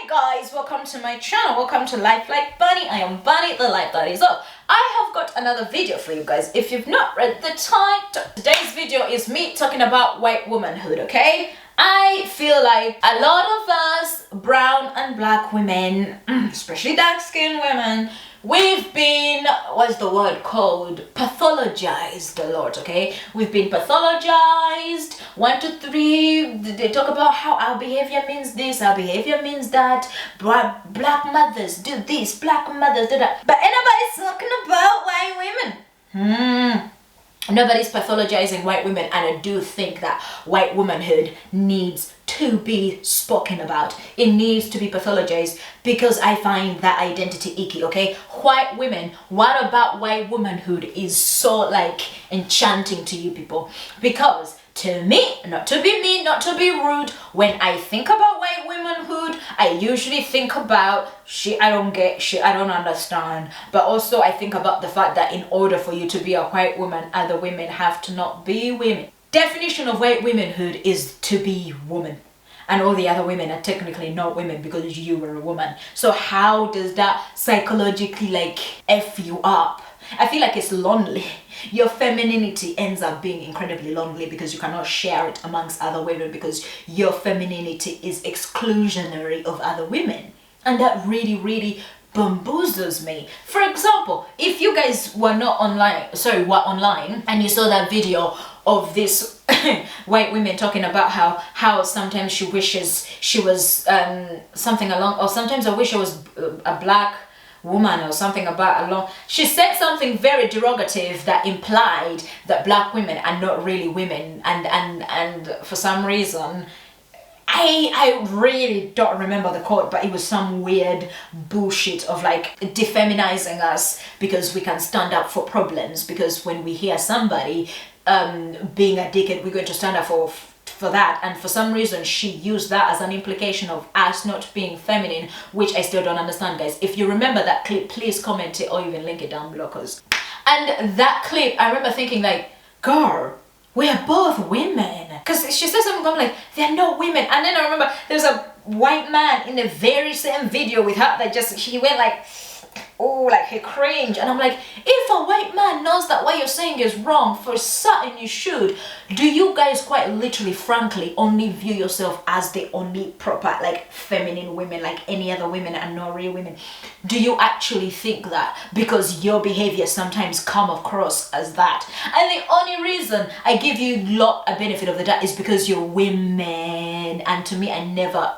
Guys, welcome to my channel. Welcome to Life Like Bunny. I am Bunny, the Life Bunny. So I have got another video for you guys. If you've not read the title, today's video is me talking about white womanhood. Okay, I feel like a lot of us brown and black women, especially dark-skinned women, we've been, what's the word called, pathologized a lot. Okay, we've been pathologized. 1, 2, 3, they talk about how our behavior means this, our behavior means that, black mothers do this, black mothers do that, but anybody's talking about white women. Nobody's pathologizing white women, and I do think that white womanhood needs to be spoken about. It needs to be pathologized because I find that identity icky. Okay, white women, what about white womanhood is so like enchanting to you people? Because to me, not to be mean, not to be rude, when I think about white womanhood, I usually think about shit I don't get, shit I don't understand. But also I think about the fact that in order for you to be a white woman, other women have to not be women. Definition of white womanhood is to be woman. And all the other women are technically not women because you were a woman. So how does that psychologically like F you up? I feel like it's lonely. Your femininity ends up being incredibly lonely because you cannot share it amongst other women because your femininity is exclusionary of other women. And that really bamboozles me. For example, if you guys were not online, were online and you saw that video of this white women talking about how sometimes she wishes she was something along, or sometimes I wish I was a black woman or something about along. She said something very derogative that implied that black women are not really women, and for some reason I really don't remember the quote, but it was some weird bullshit of like defeminizing us because we can stand up for problems, because when we hear somebody being a dickhead, we're going to stand up for that. And for some reason she used that as an implication of us not being feminine, which I still don't understand, guys. If you remember that clip, please comment it or even link it down below, and that clip, I remember thinking like, girl, we are both women. Because she said something like, they're not women. And then I remember there's a white man in the very same video with her that he went like, oh, like he cringed. And I'm like, if a white man knows that what you're saying is wrong, for certain you should. Do you guys quite literally, frankly, only view yourself as the only proper like feminine women, like any other women are not real women? Do you actually think that because your behavior sometimes come across as that? And the only reason I give you a benefit of the doubt is because you're women, and to me I'm never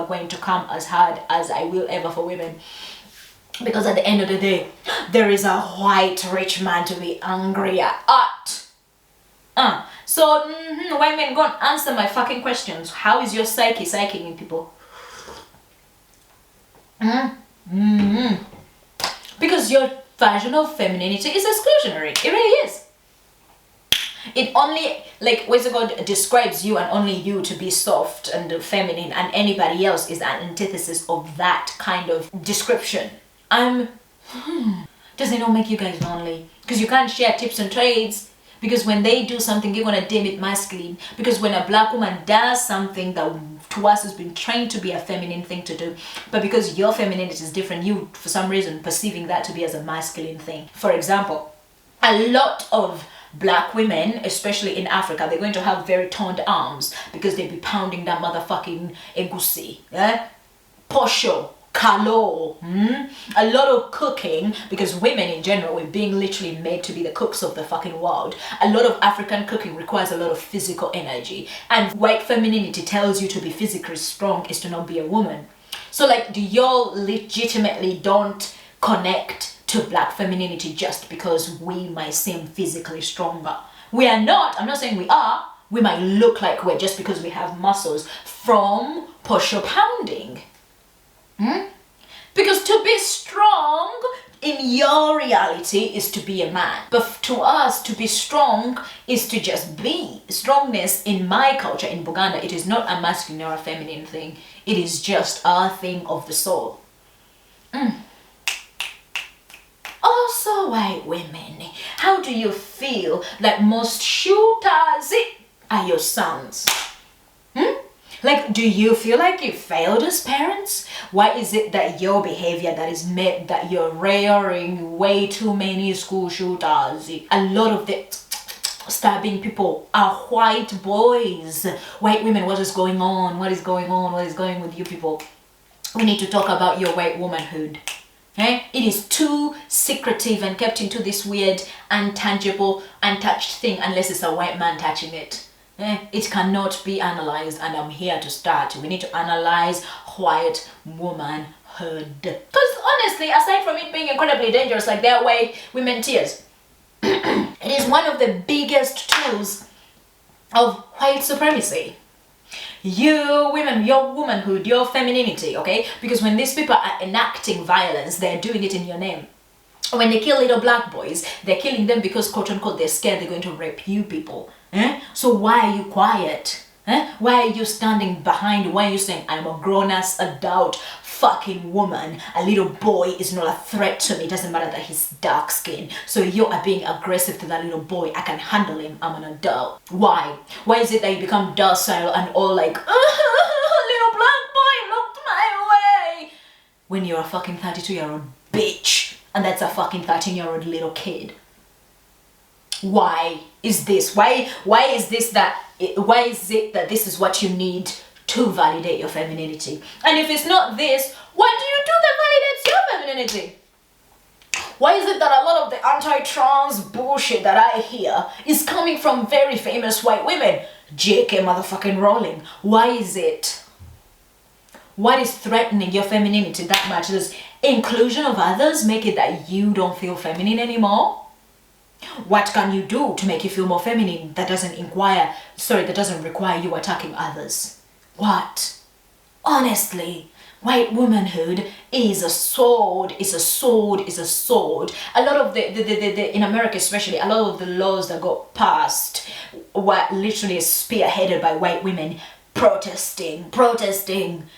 going to come as hard as I will ever for women. Because at the end of the day, there is a white rich man to be angry at. So white men, go and answer my fucking questions. How is your psyche people? Because your version of femininity is exclusionary. It really is. It only, like, what's it called, describes you and only you to be soft and feminine, and anybody else is an antithesis of that kind of description. Does it not make you guys lonely? Because you can't share tips and trades, because when they do something you're gonna deem it masculine, because when a black woman does something that to us has been trained to be a feminine thing to do, but because your femininity is different, you for some reason perceiving that to be as a masculine thing. For example, a lot of black women, especially in Africa, they're going to have very toned arms because they be pounding that motherfucking egusi, posho, kalo, a lot of cooking, because women in general, we're being literally made to be the cooks of the fucking world. A lot of African cooking requires a lot of physical energy, and white femininity tells you to be physically strong is to not be a woman. So like, do y'all legitimately don't connect to black femininity just because we might seem physically stronger? We are not. I'm not saying we are. We might look like we're just because we have muscles from posho pounding. Because to be strong in your reality is to be a man, but to us to be strong is to just be. Strongness in my culture in Buganda, it is not a masculine or a feminine thing. It is just a thing of the soul. Also, white women, how do you feel like most shooters are your sons? Like, do you feel like you failed as parents? Why is it that your behavior that is meant that you're rearing way too many school shooters? A lot of the stabbing people are white boys. White women, what is going on? What is going on? What is going with you people? We need to talk about your white womanhood. Okay? It is too secretive and kept into this weird, untangible, untouched thing unless it's a white man touching it. It cannot be analyzed, and I'm here to start. We need to analyze white womanhood. Because honestly, aside from it being incredibly dangerous, like their white women tears, it is one of the biggest tools of white supremacy. You women, your womanhood, your femininity, okay? Because when these people are enacting violence, they're doing it in your name. When they kill little black boys, they're killing them because, quote unquote, they're scared they're going to rape you people. So why are you quiet? Why are you standing behind? Why are you saying, I'm a grown-ass adult fucking woman? A little boy is not a threat to me. It doesn't matter that he's dark skinned. So you are being aggressive to that little boy. I can handle him. I'm an adult. Why? Why is it that you become docile and all like, little black boy looked my way? When you're a fucking 32-year-old bitch. And that's a fucking 13-year-old little kid. Why is this? Why is this that? Why is it that this is what you need to validate your femininity? And if it's not this, what do you do that validates your femininity? Why is it that a lot of the anti-trans bullshit that I hear is coming from very famous white women? J.K. motherfucking Rowling. Why is it? What is threatening your femininity that much? Does inclusion of others make it that you don't feel feminine anymore? What can you do to make you feel more feminine that doesn't require you attacking others? What? Honestly, white womanhood is a sword, is a sword, is a sword. A lot of the in America especially, a lot of the laws that got passed were literally spearheaded by white women protesting.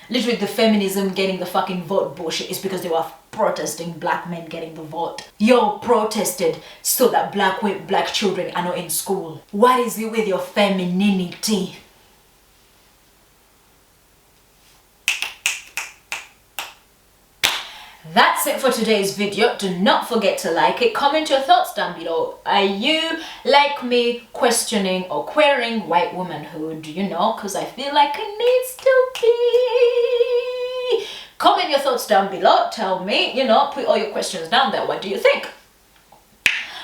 Literally the feminism getting the fucking vote bullshit is because they were protesting black men getting the vote. You protested so that black children are not in school. What is it with your femininity? That's it for today's video. Do not forget to like it. Comment your thoughts down below. Are you like me questioning or querying white womanhood? You know, because I feel like it needs to be. Comment your thoughts down below. Tell me, you know, put all your questions down there. What do you think?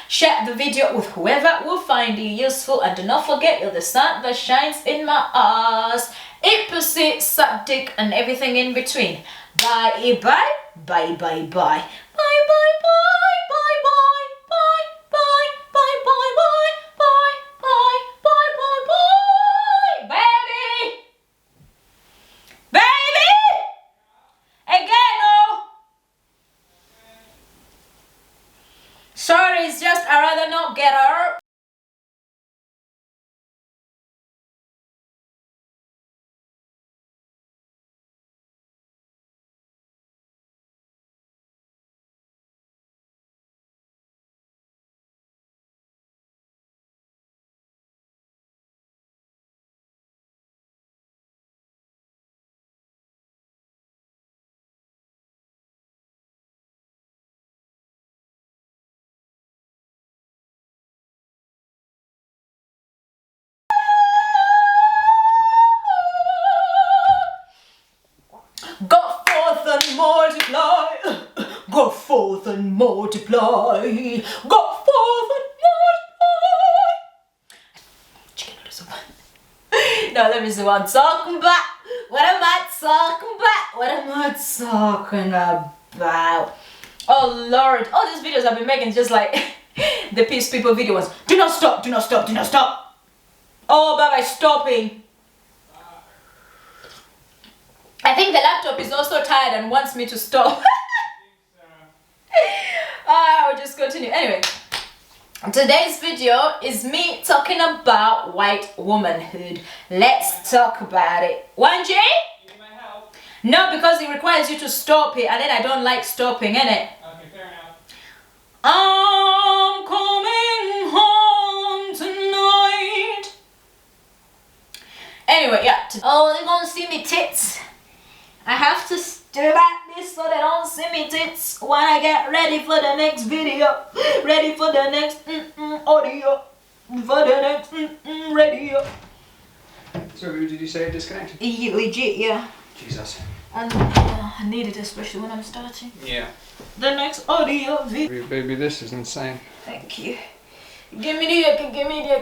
Share the video with whoever will find you useful. And do not forget, you're the sun that shines in my ass. Pussy, suck dick, and everything in between. Bye bye. Bye bye bye. Bye bye bye. Bye bye. Bye bye. Bye bye bye. Bye bye. Bye bye bye. Baby. Baby. Again, oh. Sorry, it's just I rather not get her. Go forth and multiply. Go forth and multiply. Go forth and multiply. Chicken noodle soup. Now let me see what I'm talking about. What am I talking about? What am I talking about? Oh Lord, all these videos I've been making just like the Peace People video ones. Do not stop, do not stop, do not stop. Oh, bye-bye, stopping. I think the laptop is also tired and wants me to stop. I'll just continue. Anyway, today's video is me talking about white womanhood. Let's talk about it. 1J? You need my help? No, because it requires you to stop it, and then I don't like stopping, innit? Okay, fair enough. I'm coming home tonight. Anyway. Anyway, yeah. Oh, they gonna see me tits. I have to do like this so they don't see me tits when I get ready for the next video. Ready for the next audio. For the next radio. So did you say it disconnected? Legit, yeah. Jesus. And I need it, especially when I'm starting. Yeah. The next audio video. Baby, this is insane. Thank you. Give me the